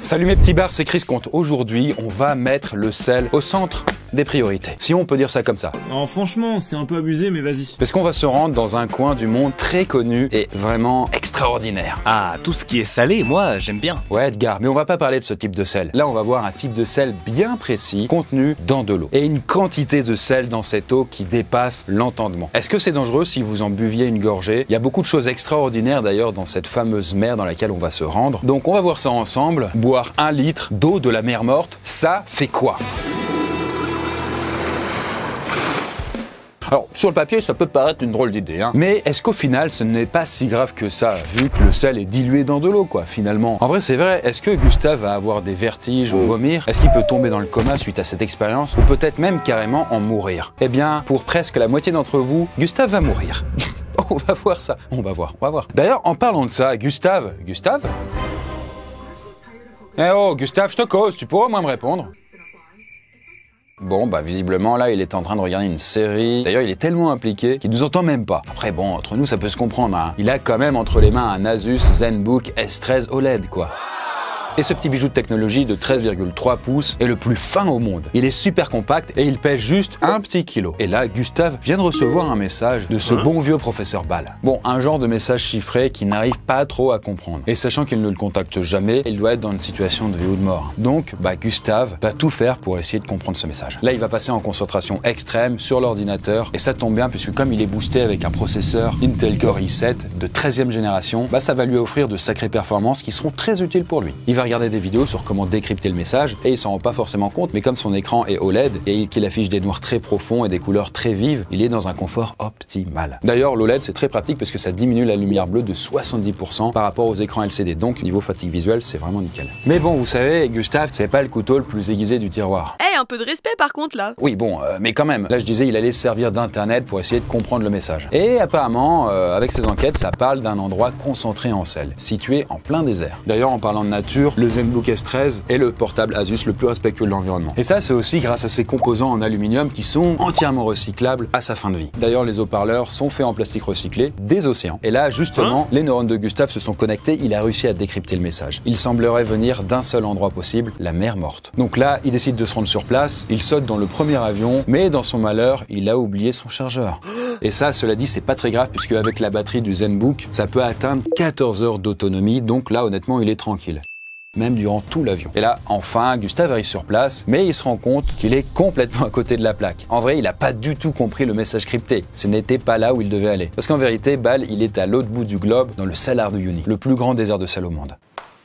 Salut mes petits bars, c'est Chris Comte. Aujourd'hui, on va mettre le sel au centre des priorités. Si on peut dire ça comme ça. Non, franchement, c'est un peu abusé, mais vas-y. Parce qu'on va se rendre dans un coin du monde très connu et vraiment extraordinaire. Ah, tout ce qui est salé, moi, j'aime bien. Ouais, Edgar, mais on va pas parler de ce type de sel. Là, on va voir un type de sel bien précis, contenu dans de l'eau. Et une quantité de sel dans cette eau qui dépasse l'entendement. Est-ce que c'est dangereux si vous en buviez une gorgée? Il y a beaucoup de choses extraordinaires d'ailleurs dans cette fameuse mer dans laquelle on va se rendre. Donc on va voir ça ensemble. Boire 1 litre d'eau de la mer morte, ça fait quoi? Alors, sur le papier, ça peut paraître une drôle d'idée, hein. Mais est-ce qu'au final, ce n'est pas si grave que ça, vu que le sel est dilué dans de l'eau, quoi, finalement? En vrai, c'est vrai, est-ce que Gustave va avoir des vertiges ou vomir? Est-ce qu'il peut tomber dans le coma suite à cette expérience? Ou peut-être même carrément en mourir? Eh bien, pour presque la moitié d'entre vous, Gustave va mourir. On va voir ça, on va voir. D'ailleurs, en parlant de ça, Gustave? Eh oh, Gustave, je te cause, tu pourras au moins me répondre? Bon, bah visiblement, là, il est en train de regarder une série. D'ailleurs, il est tellement impliqué qu'il nous entend même pas. Après, bon, entre nous, ça peut se comprendre, hein. Il a quand même entre les mains un Asus ZenBook S13 OLED, quoi. Et ce petit bijou de technologie de 13,3 pouces est le plus fin au monde. Il est super compact et il pèse juste 1 petit kilo. Et là, Gustave vient de recevoir un message de ce bon vieux professeur Ball. Bon, un genre de message chiffré qu'il n'arrive pas trop à comprendre. Et sachant qu'il ne le contacte jamais, il doit être dans une situation de vie ou de mort. Donc, Gustave va tout faire pour essayer de comprendre ce message. Là, il va passer en concentration extrême sur l'ordinateur. Et ça tombe bien puisque comme il est boosté avec un processeur Intel Core i7 de 13e génération, ça va lui offrir de sacrées performances qui seront très utiles pour lui. Il va regarder des vidéos sur comment décrypter le message et il s'en rend pas forcément compte, mais comme son écran est OLED et qu'il affiche des noirs très profonds et des couleurs très vives, il est dans un confort optimal. D'ailleurs, l'OLED c'est très pratique parce que ça diminue la lumière bleue de 70% par rapport aux écrans LCD, donc niveau fatigue visuelle c'est vraiment nickel. Mais bon, vous savez, Gustave c'est pas le couteau le plus aiguisé du tiroir. Un peu de respect par contre là. Oui bon, mais quand même, là je disais il allait se servir d'internet pour essayer de comprendre le message. Et apparemment, avec ses enquêtes, ça parle d'un endroit concentré en sel, situé en plein désert. D'ailleurs, en parlant de nature, le ZenBook S13 est le portable Asus le plus respectueux de l'environnement. Et ça, c'est aussi grâce à ses composants en aluminium qui sont entièrement recyclables à sa fin de vie. D'ailleurs, les haut-parleurs sont faits en plastique recyclé des océans. Et là, justement, les neurones de Gustave se sont connectés, il a réussi à décrypter le message. Il semblerait venir d'un seul endroit possible, la mer morte. Donc là, il décide de se rendre sur place, il saute dans le premier avion, mais dans son malheur, il a oublié son chargeur. Et ça, cela dit, c'est pas très grave puisque avec la batterie du ZenBook, ça peut atteindre 14 heures d'autonomie, donc là, honnêtement, il est tranquille. Même durant tout l'avion. Et là, enfin, Gustave arrive sur place, mais il se rend compte qu'il est complètement à côté de la plaque. En vrai, il n'a pas du tout compris le message crypté. Ce n'était pas là où il devait aller. Parce qu'en vérité, Ball, il est à l'autre bout du globe, dans le Salar de Uyuni, le plus grand désert de sel au monde.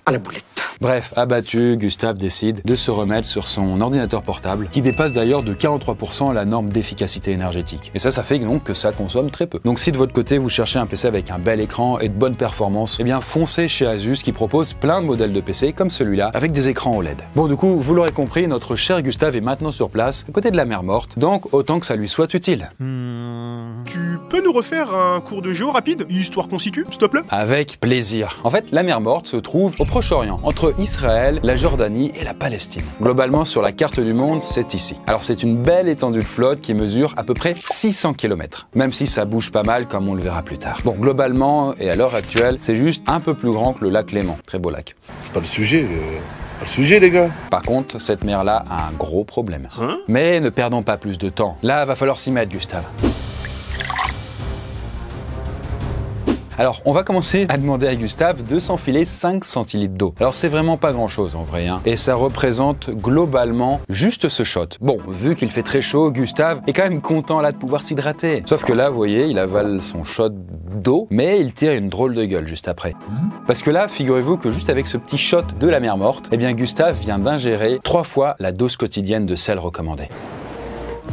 À la boulette. Bref, abattu, Gustave décide de se remettre sur son ordinateur portable, qui dépasse d'ailleurs de 43% la norme d'efficacité énergétique. Et ça fait donc que ça consomme très peu. Donc si de votre côté vous cherchez un PC avec un bel écran et de bonnes performances, eh bien foncez chez Asus qui propose plein de modèles de PC comme celui-là, avec des écrans OLED. Bon du coup, vous l'aurez compris, notre cher Gustave est maintenant sur place, à côté de la mer morte, donc autant que ça lui soit utile. Tu peux nous refaire un cours de géo rapide, histoire qu'on situe, s'il te plaît? Avec plaisir. En fait, la mer morte se trouve au Proche-Orient, entre Israël, la Jordanie et la Palestine. Globalement, sur la carte du monde, c'est ici. Alors c'est une belle étendue de flotte qui mesure à peu près 600 km, même si ça bouge pas mal comme on le verra plus tard. Bon, globalement, et à l'heure actuelle, c'est juste un peu plus grand que le lac Léman. Très beau lac. C'est pas le sujet, les gars. Par contre, cette mer-là a un gros problème. Mais ne perdons pas plus de temps. Là, va falloir s'y mettre, Gustave. Alors, on va commencer à demander à Gustave de s'enfiler 5 centilitres d'eau. Alors, c'est vraiment pas grand-chose en vrai, hein. Et ça représente globalement juste ce shot. Bon, vu qu'il fait très chaud, Gustave est quand même content là de pouvoir s'hydrater. Sauf que là, vous voyez, il avale son shot d'eau, mais il tire une drôle de gueule juste après. Parce que là, figurez-vous que juste avec ce petit shot de la mer morte, eh bien Gustave vient d'ingérer 3 fois la dose quotidienne de sel recommandée.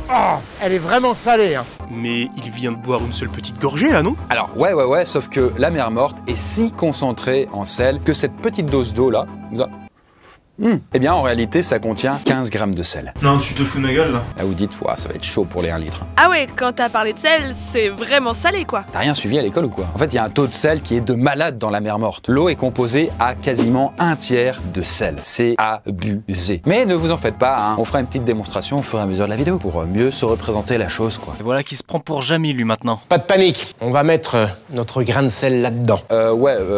Ah, elle est vraiment salée, hein. Mais il vient de boire une seule petite gorgée là, non? Alors ouais, sauf que la mer morte est si concentrée en sel que cette petite dose d'eau là, Eh bien, en réalité, ça contient 15 grammes de sel. Non, tu te fous de ma gueule là. Là, vous dites, ouah, ça va être chaud pour les 1 litre. Ah ouais, quand t'as parlé de sel, c'est vraiment salé quoi. T'as rien suivi à l'école ou quoi? En fait, il y a un taux de sel qui est de malade dans la mer Morte. L'eau est composée à quasiment 1/3 de sel. C'est abusé. Mais ne vous en faites pas, hein. On fera une petite démonstration au fur et à mesure de la vidéo pour mieux se représenter la chose, quoi. Et voilà qui se prend pour Jamie, lui, maintenant. Pas de panique, on va mettre notre grain de sel là-dedans.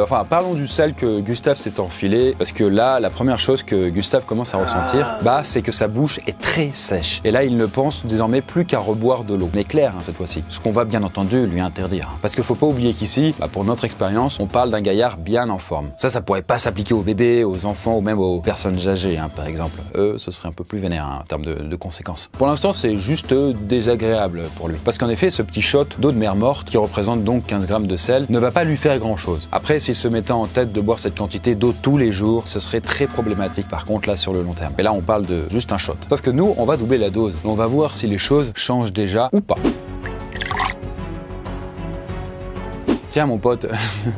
Enfin, parlons du sel que Gustave s'est enfilé, parce que là, la première chose que Gustave commence à ressentir, bah, c'est que sa bouche est très sèche. Et là, il ne pense désormais plus qu'à reboire de l'eau. Mais clair, hein, cette fois-ci. Ce qu'on va bien entendu lui interdire. Parce qu'il faut pas oublier qu'ici, bah, pour notre expérience, on parle d'un gaillard bien en forme. Ça pourrait pas s'appliquer aux bébés, aux enfants ou même aux personnes âgées, hein, par exemple. Eux, ce serait un peu plus vénère hein, en termes de conséquences. Pour l'instant, c'est juste désagréable pour lui. Parce qu'en effet, ce petit shot d'eau de mer Morte, qui représente donc 15 grammes de sel, ne va pas lui faire grand-chose. Après, s'il se mettait en tête de boire cette quantité d'eau tous les jours, ce serait très problématique par contre là sur le long terme. Et là, on parle de juste un shot. Sauf que nous, on va doubler la dose. On va voir si les choses changent déjà ou pas. Tiens mon pote,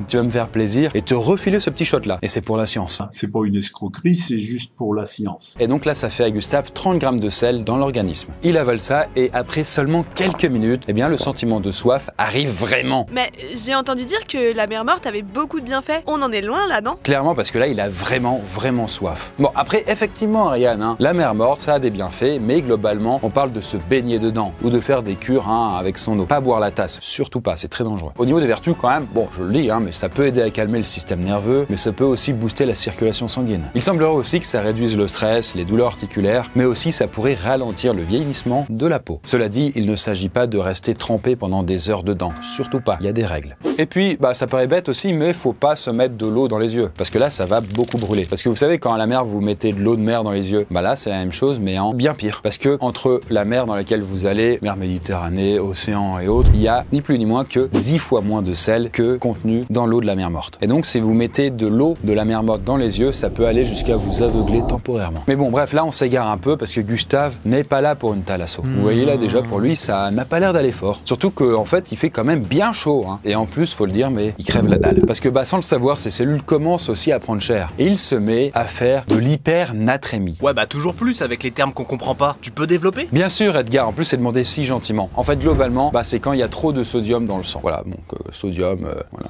tu vas me faire plaisir et te refiler ce petit shot là. Et c'est pour la science. C'est pas une escroquerie, c'est juste pour la science. Et donc là, ça fait à Gustave 30 grammes de sel dans l'organisme. Il avale ça et après seulement quelques minutes, eh bien le sentiment de soif arrive vraiment. Mais j'ai entendu dire que la mer Morte avait beaucoup de bienfaits. On en est loin là, non? Clairement parce que là, il a vraiment soif. Bon, après, effectivement, Ariane, hein, la mer Morte, ça a des bienfaits, mais globalement, on parle de se baigner dedans ou de faire des cures hein, avec son eau. Pas boire la tasse, surtout pas, c'est très dangereux. Au niveau des vertus, quand même, bon, je le dis, hein, mais ça peut aider à calmer le système nerveux, mais ça peut aussi booster la circulation sanguine. Il semblerait aussi que ça réduise le stress, les douleurs articulaires, mais aussi ça pourrait ralentir le vieillissement de la peau. Cela dit, il ne s'agit pas de rester trempé pendant des heures dedans, surtout pas, il y a des règles. Et puis, bah, ça paraît bête aussi, mais faut pas se mettre de l'eau dans les yeux, parce que là, ça va beaucoup brûler. Parce que vous savez, quand à la mer, vous mettez de l'eau de mer dans les yeux, bah là, c'est la même chose, mais en bien pire. Parce que entre la mer dans laquelle vous allez, mer Méditerranée, océan et autres, il y a ni plus ni moins que 10 fois moins de sel que contenu dans l'eau de la mer Morte. Et donc, si vous mettez de l'eau de la mer Morte dans les yeux, ça peut aller jusqu'à vous aveugler temporairement. Mais bon, bref, là, on s'égare un peu parce que Gustave n'est pas là pour une thalasso. Vous voyez là, déjà, pour lui, ça n'a pas l'air d'aller fort. Surtout qu'en fait, il fait quand même bien chaud. Hein. Et en plus, faut le dire, mais il crève la dalle. Parce que, bah, sans le savoir, ses cellules commencent aussi à prendre cher. Et il se met à faire de l'hypernatrémie. Ouais, bah toujours plus avec les termes qu'on comprend pas. Tu peux développer? Bien sûr, Edgar. En plus, c'est demandé si gentiment. En fait, globalement, bah, c'est quand il y a trop de sodium dans le sang. Voilà, donc sodium, voilà.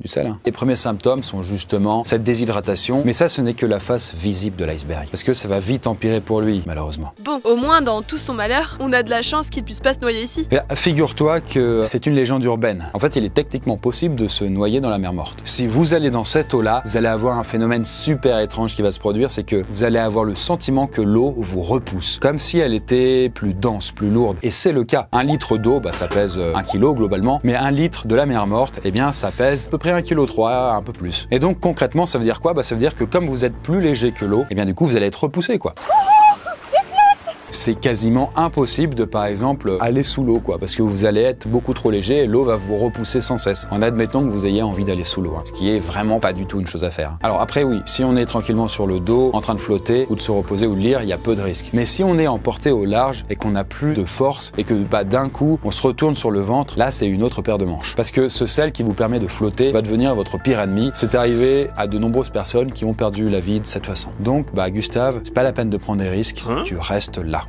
Du sel. Hein. Les premiers symptômes sont justement cette déshydratation, mais ça ce n'est que la face visible de l'iceberg, parce que ça va vite empirer pour lui, malheureusement. Bon, au moins dans tout son malheur, on a de la chance qu'il puisse pas se noyer ici. Figure-toi que c'est une légende urbaine. En fait, il est techniquement possible de se noyer dans la mer Morte. Si vous allez dans cette eau-là, vous allez avoir un phénomène super étrange qui va se produire, c'est que vous allez avoir le sentiment que l'eau vous repousse, comme si elle était plus dense, plus lourde. Et c'est le cas. 1 litre d'eau, bah, ça pèse 1 kg globalement, mais 1 litre de la mer Morte, eh bien ça pèse à peu près 1,3 kg, un peu plus. Et donc concrètement, ça veut dire quoi? Bah, ça veut dire que comme vous êtes plus léger que l'eau, eh bien du coup vous allez être repoussé quoi. C'est quasiment impossible de, par exemple, aller sous l'eau, quoi, parce que vous allez être beaucoup trop léger et l'eau va vous repousser sans cesse, en admettant que vous ayez envie d'aller sous l'eau, hein, ce qui est vraiment pas du tout une chose à faire. Alors après, oui, si on est tranquillement sur le dos, en train de flotter, ou de se reposer ou de lire, il y a peu de risques. Mais si on est emporté au large et qu'on n'a plus de force, et que bah, d'un coup, on se retourne sur le ventre, là, c'est une autre paire de manches. Parce que ce sel qui vous permet de flotter va devenir votre pire ennemi. C'est arrivé à de nombreuses personnes qui ont perdu la vie de cette façon. Donc, bah, Gustave, c'est pas la peine de prendre des risques, tu restes là.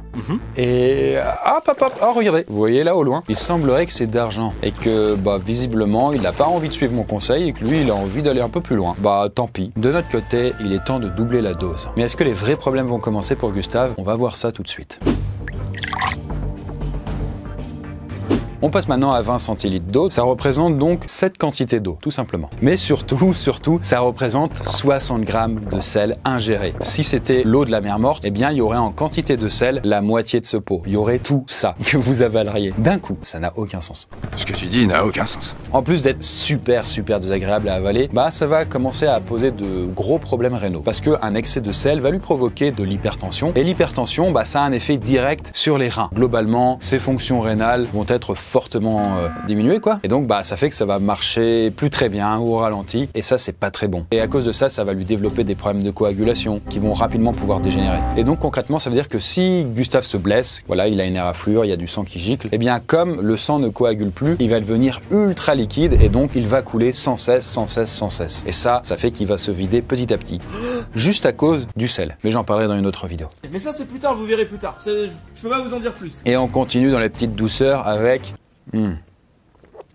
Et oh regardez, vous voyez là au loin, il semblerait que c'est d'argent et que bah visiblement il n'a pas envie de suivre mon conseil et que lui il a envie d'aller un peu plus loin. Bah tant pis. De notre côté, il est temps de doubler la dose. Mais est-ce que les vrais problèmes vont commencer pour Gustave? On va voir ça tout de suite. On passe maintenant à 20 centilitres d'eau. Ça représente donc cette quantité d'eau, tout simplement. Mais surtout, ça représente 60 grammes de sel ingéré. Si c'était l'eau de la mer Morte, eh bien, il y aurait en quantité de sel la moitié de ce pot. Il y aurait tout ça que vous avaleriez d'un coup. Ça n'a aucun sens. Ce que tu dis n'a aucun sens. En plus d'être super désagréable à avaler, bah, ça va commencer à poser de gros problèmes rénaux. Parce qu'un excès de sel va lui provoquer de l'hypertension. Et l'hypertension, bah, ça a un effet direct sur les reins. Globalement, ses fonctions rénales vont être fortement diminué quoi. Et donc bah ça fait que ça va marcher plus très bien ou au ralenti et ça c'est pas très bon. Et à cause de ça, ça va lui développer des problèmes de coagulation qui vont rapidement pouvoir dégénérer. Et donc concrètement, ça veut dire que si Gustave se blesse, voilà, il a une éraflure, il y a du sang qui gicle, et bien comme le sang ne coagule plus, il va devenir ultra liquide et donc il va couler sans cesse, sans cesse, sans cesse. Et ça fait qu'il va se vider petit à petit, juste à cause du sel. Mais j'en parlerai dans une autre vidéo. Mais ça c'est plus tard, vous verrez plus tard. Je peux pas vous en dire plus. Et on continue dans les petites douceurs avec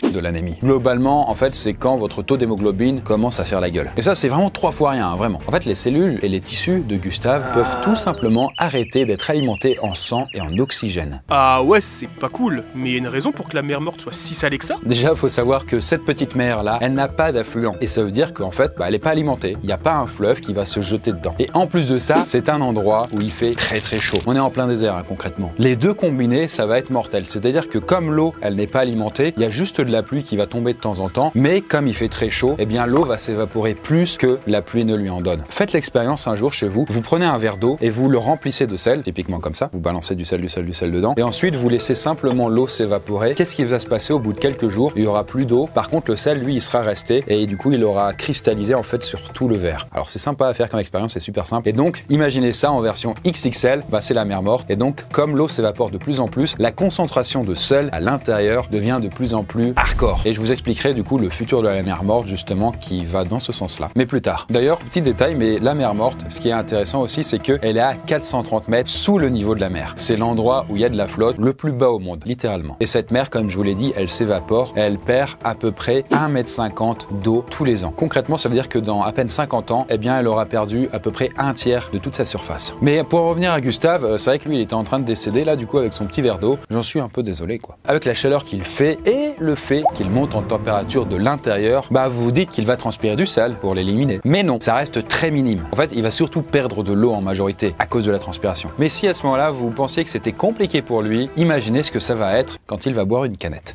de l'anémie. Globalement, en fait, c'est quand votre taux d'hémoglobine commence à faire la gueule. Et ça, c'est vraiment 3 fois rien, hein, vraiment. En fait, les cellules et les tissus de Gustave peuvent tout simplement arrêter d'être alimentés en sang et en oxygène. Ah ouais, c'est pas cool. Mais il y a une raison pour que la mer morte soit si salée que ça? Déjà, il faut savoir que cette petite mer-là, elle n'a pas d'affluent. Et ça veut dire qu'en fait, elle n'est pas alimentée. Il n'y a pas un fleuve qui va se jeter dedans. Et en plus de ça, c'est un endroit où il fait très très chaud. On est en plein désert, hein, concrètement. Les deux combinés, ça va être mortel. C'est-à-dire que comme l'eau, elle n'est pas alimentée, il y a juste de la pluie qui va tomber de temps en temps, mais comme il fait très chaud, eh bien l'eau va s'évaporer plus que la pluie ne lui en donne. Faites l'expérience un jour chez vous, vous prenez un verre d'eau et vous le remplissez de sel, typiquement comme ça, vous balancez du sel dedans, et ensuite vous laissez simplement l'eau s'évaporer. Qu'est-ce qui va se passer au bout de quelques jours? Il y aura plus d'eau, par contre le sel, lui, il sera resté, et du coup il aura cristallisé en fait sur tout le verre. Alors c'est sympa à faire comme expérience, c'est super simple, et donc imaginez ça en version XXL, bah c'est la mer morte, et donc comme l'eau s'évapore de plus en plus, la concentration de sel à l'intérieur devient de plus en plus hardcore. Et je vous expliquerai du coup le futur de la mer morte justement qui va dans ce sens-là. Mais plus tard. D'ailleurs, petit détail, mais la mer morte, ce qui est intéressant aussi, c'est qu'elle est à 430 mètres sous le niveau de la mer. C'est l'endroit où il y a de la flotte le plus bas au monde, littéralement. Et cette mer, comme je vous l'ai dit, elle s'évapore et elle perd à peu près 1,50 m d'eau tous les ans. Concrètement, ça veut dire que dans à peine 50 ans, eh bien, elle aura perdu à peu près un tiers de toute sa surface. Mais pour en revenir à Gustave, c'est vrai que lui, il était en train de décéder là, du coup, avec son petit verre d'eau. J'en suis un peu désolé, quoi. Avec la chaleur qu'il fait et le fait qu'il monte en température de l'intérieur, bah vous vous dites qu'il va transpirer du sel pour l'éliminer. Mais non, ça reste très minime. En fait, il va surtout perdre de l'eau en majorité à cause de la transpiration. Mais si à ce moment-là, vous pensiez que c'était compliqué pour lui, imaginez ce que ça va être quand il va boire une canette.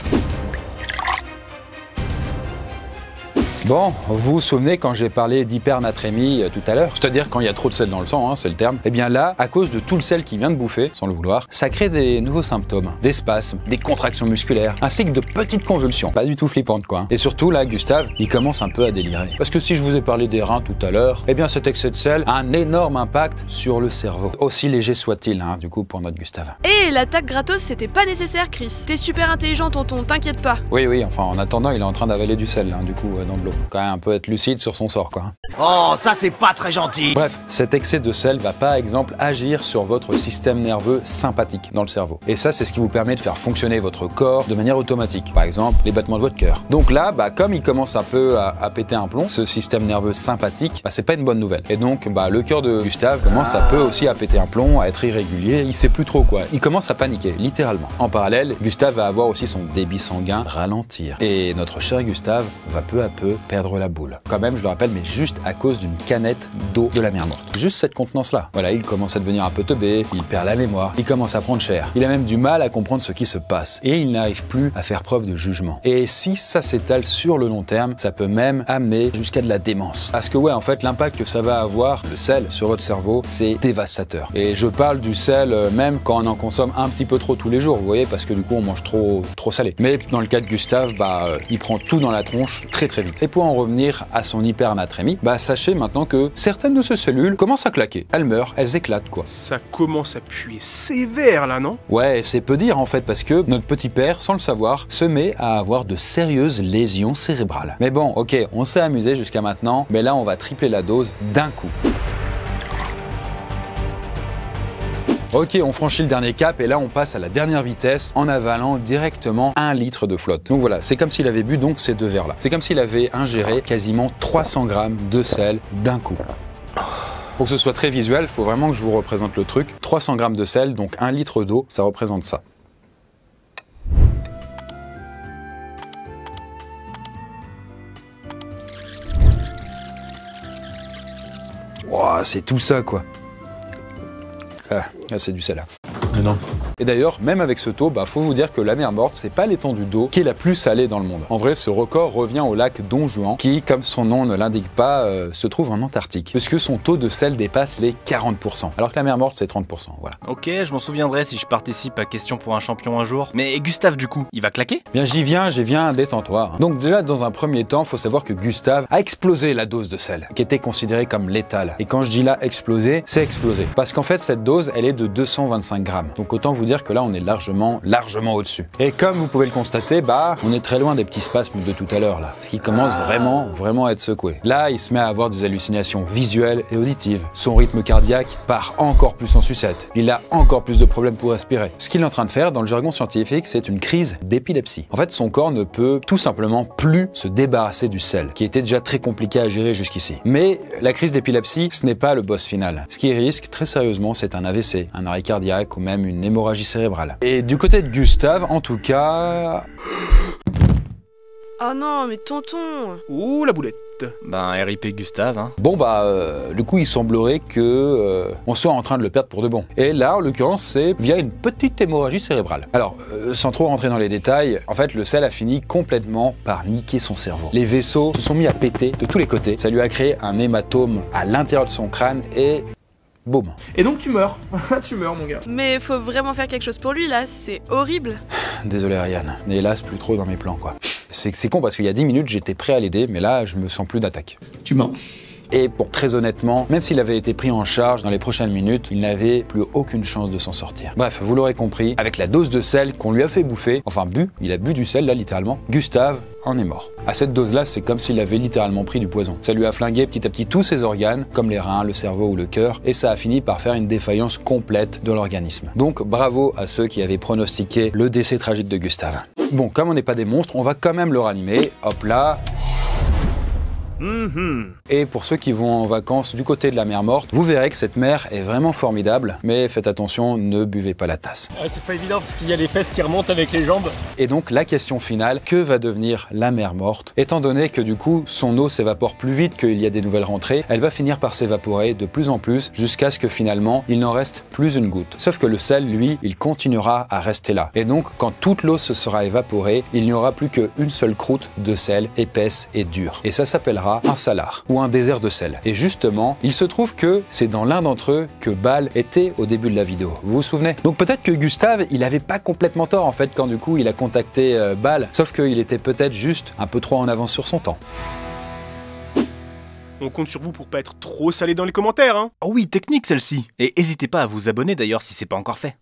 Bon, vous vous souvenez quand j'ai parlé d'hypernatrémie tout à l'heure, c'est-à-dire quand il y a trop de sel dans le sang, hein, c'est le terme. Eh bien là, à cause de tout le sel qu'il vient de bouffer, sans le vouloir, ça crée des nouveaux symptômes, des spasmes, des contractions musculaires, ainsi que de petites convulsions. Pas du tout flippantes quoi. Et surtout là, Gustave, il commence un peu à délirer. Parce que si je vous ai parlé des reins tout à l'heure, eh bien cet excès de sel a un énorme impact sur le cerveau. Aussi léger soit-il, hein, du coup, pour notre Gustave. Et l'attaque gratos, c'était pas nécessaire, Chris. T'es super intelligent, tonton, t'inquiète pas. Oui, enfin en attendant, il est en train d'avaler du sel, hein, du coup, dans de l'eau. Quand même un peu être lucide sur son sort, quoi. Oh, ça c'est pas très gentil. Bref, cet excès de sel va par exemple agir sur votre système nerveux sympathique dans le cerveau. Et ça, c'est ce qui vous permet de faire fonctionner votre corps de manière automatique. Par exemple, les battements de votre cœur. Donc là, bah, comme il commence un peu à péter un plomb, ce système nerveux sympathique, bah, c'est pas une bonne nouvelle. Et donc, bah, le cœur de Gustave commence un peu aussi à péter un plomb, à être irrégulier. Il sait plus trop quoi. Il commence à paniquer, littéralement. En parallèle, Gustave va avoir aussi son débit sanguin ralentir. Et notre cher Gustave va peu à peu perdre la boule. Quand même, je le rappelle, mais juste à cause d'une canette d'eau de la mer morte. Juste cette contenance-là. Voilà, il commence à devenir un peu teubé, il perd la mémoire, il commence à prendre cher. Il a même du mal à comprendre ce qui se passe. Et il n'arrive plus à faire preuve de jugement. Et si ça s'étale sur le long terme, ça peut même amener jusqu'à de la démence. Parce que ouais, en fait, l'impact que ça va avoir, le sel, sur votre cerveau, c'est dévastateur. Et je parle du sel même quand on en consomme un petit peu trop tous les jours, vous voyez, parce que du coup, on mange trop salé. Mais dans le cas de Gustave, bah, il prend tout dans la tronche très vite. Et pour en revenir à son hypernatrémie, bah sachez maintenant que certaines de ces cellules commencent à claquer. Elles meurent, elles éclatent quoi. Ça commence à puer sévère là, non? Ouais, c'est peu dire en fait parce que notre petit père, sans le savoir, se met à avoir de sérieuses lésions cérébrales. Mais bon, ok, on s'est amusé jusqu'à maintenant, mais là on va tripler la dose d'un coup. Ok, on franchit le dernier cap et là on passe à la dernière vitesse en avalant directement 1 litre de flotte. Donc voilà, c'est comme s'il avait bu donc ces 2 verres là. C'est comme s'il avait ingéré quasiment 300 grammes de sel d'un coup. Pour que ce soit très visuel, il faut vraiment que je vous représente le truc. 300 grammes de sel, donc 1 litre d'eau, ça représente ça. Wow, c'est tout ça quoi. Ah, c'est du sel là. Mais non. Et d'ailleurs, même avec ce taux, faut vous dire que la mer Morte, c'est pas l'étendue d'eau qui est la plus salée dans le monde. En vrai, ce record revient au lac Don Juan, qui, comme son nom ne l'indique pas, se trouve en Antarctique, puisque son taux de sel dépasse les 40%, alors que la mer Morte, c'est 30%, voilà. Ok, je m'en souviendrai si je participe à Question pour un champion un jour. Mais Gustave, du coup, il va claquer? Bien, j'y viens, détends-toi. Donc déjà, dans un premier temps, faut savoir que Gustave a explosé la dose de sel, qui était considérée comme létale. Et quand je dis là explosé, c'est explosé. Parce qu'en fait, cette dose, elle est de 225 grammes. Donc autant vous dire que là, on est largement au-dessus. Et comme vous pouvez le constater, on est très loin des petits spasmes de tout à l'heure, là. Ce qui commence vraiment à être secoué. Là, il se met à avoir des hallucinations visuelles et auditives. Son rythme cardiaque part encore plus en sucette. Il a encore plus de problèmes pour respirer. Ce qu'il est en train de faire, dans le jargon scientifique, c'est une crise d'épilepsie. En fait, son corps ne peut tout simplement plus se débarrasser du sel, qui était déjà très compliqué à gérer jusqu'ici. Mais la crise d'épilepsie, ce n'est pas le boss final. Ce qui risque, très sérieusement, c'est un AVC, un arrêt cardiaque ou même une hémorragie cérébrale. Et du côté de Gustave, en tout cas... Oh non, mais tonton! Ouh, la boulette. RIP Gustave, hein. Du coup, il semblerait que on soit en train de le perdre pour de bon. Et là, en l'occurrence, c'est via une petite hémorragie cérébrale. Alors, sans trop rentrer dans les détails, en fait, le sel a fini complètement par niquer son cerveau. Les vaisseaux se sont mis à péter de tous les côtés. Ça lui a créé un hématome à l'intérieur de son crâne et... boum. Et donc tu meurs. Tu meurs, mon gars. Mais faut vraiment faire quelque chose pour lui là, c'est horrible. Désolé Ariane, mais hélas plus trop dans mes plans quoi. C'est con parce qu'il y a 10 minutes j'étais prêt à l'aider, mais là je me sens plus d'attaque. Tu mens. Et très honnêtement, même s'il avait été pris en charge dans les prochaines minutes, il n'avait plus aucune chance de s'en sortir. Bref, vous l'aurez compris, avec la dose de sel qu'on lui a fait bouffer, il a bu du sel là littéralement, Gustave en est mort. À cette dose-là, c'est comme s'il avait littéralement pris du poison. Ça lui a flingué petit à petit tous ses organes, comme les reins, le cerveau ou le cœur, et ça a fini par faire une défaillance complète de l'organisme. Donc bravo à ceux qui avaient pronostiqué le décès tragique de Gustave. Bon, comme on n'est pas des monstres, on va quand même le ranimer. Hop là. Et pour ceux qui vont en vacances du côté de la mer Morte, vous verrez que cette mer est vraiment formidable, mais faites attention, ne buvez pas la tasse. C'est pas évident parce qu'il y a les fesses qui remontent avec les jambes. Et donc la question finale, que va devenir la mer Morte? Étant donné que du coup son eau s'évapore plus vite qu'il y a des nouvelles rentrées, elle va finir par s'évaporer de plus en plus jusqu'à ce que finalement il n'en reste plus une goutte. Sauf que le sel, lui, il continuera à rester là. Et donc quand toute l'eau se sera évaporée, il n'y aura plus qu'une seule croûte de sel épaisse et dure. Et ça s'appellera un salar ou un désert de sel. Et justement, il se trouve que c'est dans l'un d'entre eux que Bal était au début de la vidéo. Vous vous souvenez? Donc peut-être que Gustave, il avait pas complètement tort en fait quand du coup il a contacté Bal, sauf qu'il était peut-être juste un peu trop en avance sur son temps. On compte sur vous pour pas être trop salé dans les commentaires, hein. Oh oui, technique celle-ci. Et n'hésitez pas à vous abonner d'ailleurs si c'est pas encore fait.